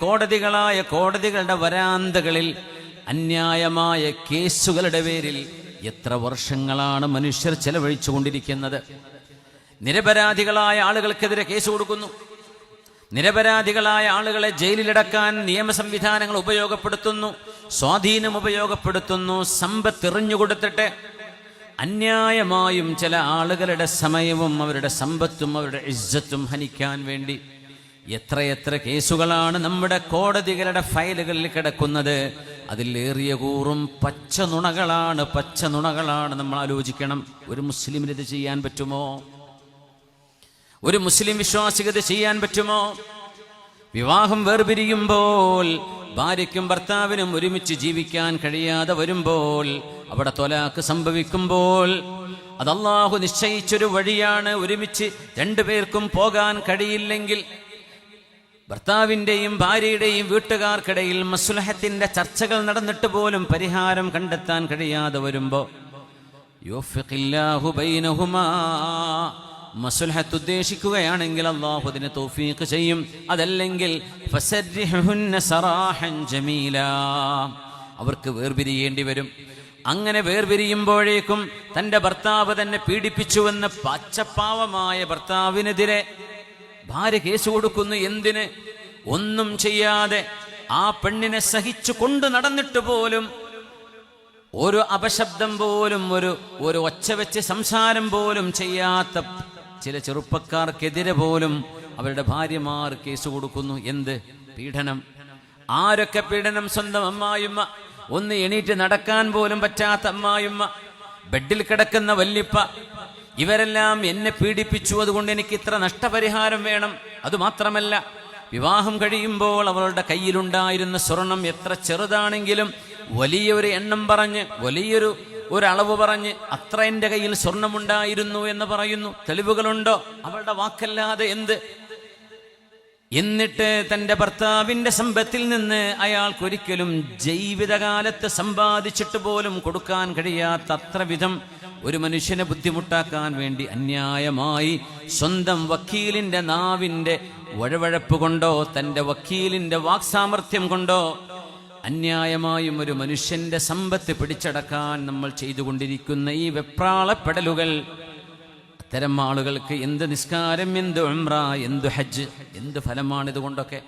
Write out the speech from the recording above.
കോടതികളായ കോടതികളുടെ വരാന്തകളിൽ അന്യായമായ കേസുകളുടെ പേരിൽ എത്ര വർഷങ്ങളാണ് മനുഷ്യർ ചെലവഴിച്ചുകൊണ്ടിരിക്കുന്നത്. നിരപരാധികളായ ആളുകൾക്കെതിരെ കേസ് കൊടുക്കുന്നു. നിരപരാധികളായ ആളുകളെ ജയിലിലടക്കാൻ നിയമ സംവിധാനങ്ങൾ ഉപയോഗപ്പെടുത്തുന്നു, സ്വാധീനം ഉപയോഗപ്പെടുത്തുന്നു, സമ്പത്ത് എറിഞ്ഞുകൊടുത്തിട്ട് അന്യായമായും ചില ആളുകളുടെ സമയവും അവരുടെ സമ്പത്തും അവരുടെ ഇസ്സത്തും ഹനിക്കാൻ വേണ്ടി എത്രയെത്ര കേസുകളാണ് നമ്മുടെ കോടതികളുടെ ഫയലുകളിൽ കിടക്കുന്നത്. അതിലേറിയ കൂറും പച്ച നുണകളാണ്. നമ്മൾ ആലോചിക്കണം, ഒരു മുസ്ലിമിന് ഇത് ചെയ്യാൻ പറ്റുമോ? ഒരു മുസ്ലിം വിശ്വാസിക്ക് ഇത് ചെയ്യാൻ പറ്റുമോ? വിവാഹം വേർപിരിയുമ്പോൾ ഭാര്യയ്ക്കും ഭർത്താവിനും ഒരുമിച്ച് ജീവിക്കാൻ കഴിയാതെ വരുമ്പോൾ, അവിടെ ത്വലാഖ് സംഭവിക്കുമ്പോൾ, അത് അല്ലാഹു നിശ്ചയിച്ചൊരു വഴിയാണ്. ഒരുമിച്ച് രണ്ടുപേർക്കും പോകാൻ കഴിയില്ലെങ്കിൽ ഭർത്താവിൻ്റെയും ഭാര്യയുടെയും വീട്ടുകാർക്കിടയിൽ മസ്ലഹത്തിന്റെ ചർച്ചകൾ നടന്നിട്ട് പോലും പരിഹാരം കണ്ടെത്താൻ കഴിയാതെ വരുമ്പോൾ യുഫ്ഖില്ലാഹു ബൈനഹുമാ, മസ്ലഹത്ത് ഉദ്ദേശിക്കുകയാണെങ്കിൽ അല്ലാഹു അതിനെ തൗഫീഖ് ചെയ്യും. അതല്ലെങ്കിൽ ഫസർരിഹുന്ന സറാഹൻ ജമീലാ, അവർക്ക് വേർപിരിയേണ്ടി വരും. അങ്ങനെ വേർപിരിയുമ്പോഴേക്കും തൻ്റെ ഭർത്താവ് തന്നെ പീഡിപ്പിച്ചുവെന്ന് പച്ചപ്പാവമായ ഭർത്താവിനെതിരെ ഭാര്യ കേസ് കൊടുക്കുന്നു. എന്തിന്? ഒന്നും ചെയ്യാതെ ആ പെണ്ണിനെ സഹിച്ചു കൊണ്ട് നടന്നിട്ട് പോലും ഒരു അപശബ്ദം പോലും, ഒരു ഒച്ച വെച്ച് സംസാരം പോലും ചെയ്യാത്ത ചില ചെറുപ്പക്കാർക്കെതിരെ പോലും അവരുടെ ഭാര്യമാർ കേസ് കൊടുക്കുന്നു. എന്ത് പീഡനം! ആരൊക്കെ പീഡനം! സ്വന്തം അമ്മായിമ്മ, ഒന്ന് എണീറ്റ് നടക്കാൻ പോലും പറ്റാത്ത അമ്മായിമ്മ, ബെഡിൽ കിടക്കുന്ന വല്യപ്പ, ഇവരെല്ലാം എന്നെ പീഡിപ്പിച്ചു, അതുകൊണ്ട് എനിക്ക് ഇത്ര നഷ്ടപരിഹാരം വേണം. അതുമാത്രമല്ല, വിവാഹം കഴിയുമ്പോൾ അവളുടെ കയ്യിലുണ്ടായിരുന്ന സ്വർണം എത്ര ചെറുതാണെങ്കിലും വലിയൊരു എണ്ണം പറഞ്ഞ്, വലിയൊരു അളവ് പറഞ്ഞ് അത്ര എൻ്റെ കയ്യിൽ സ്വർണമുണ്ടായിരുന്നു എന്ന് പറയുന്നു. തെളിവുകളുണ്ടോ? അവളുടെ വാക്കല്ലാതെ എന്ത്? എന്നിട്ട് തൻ്റെ ഭർത്താവിൻ്റെ സമ്പത്തിൽ നിന്ന് അയാൾക്കൊരിക്കലും ജീവിതകാലത്ത് സമ്പാദിച്ചിട്ട് പോലും കൊടുക്കാൻ കഴിയാത്ത അത്ര വിധം ഒരു മനുഷ്യനെ ബുദ്ധിമുട്ടാക്കാൻ വേണ്ടി അന്യായമായി സ്വന്തം വക്കീലിൻ്റെ നാവിൻ്റെ വഴവഴപ്പ് കൊണ്ടോ തൻ്റെ വക്കീലിൻ്റെ വാക്സാമർത്ഥ്യം കൊണ്ടോ അന്യായമായും ഒരു മനുഷ്യൻ്റെ സമ്പത്ത് പിടിച്ചടക്കാൻ നമ്മൾ ചെയ്തുകൊണ്ടിരിക്കുന്ന ഈ വെപ്രാളപ്പെടലുകൾ, അത്തരം ആളുകൾക്ക് എന്ത് നിസ്കാരം, എന്ത് ഉംറ, എന്ത് ഹജ്ജ്, എന്ത് ഫലമാണിതുകൊണ്ടൊക്കെ.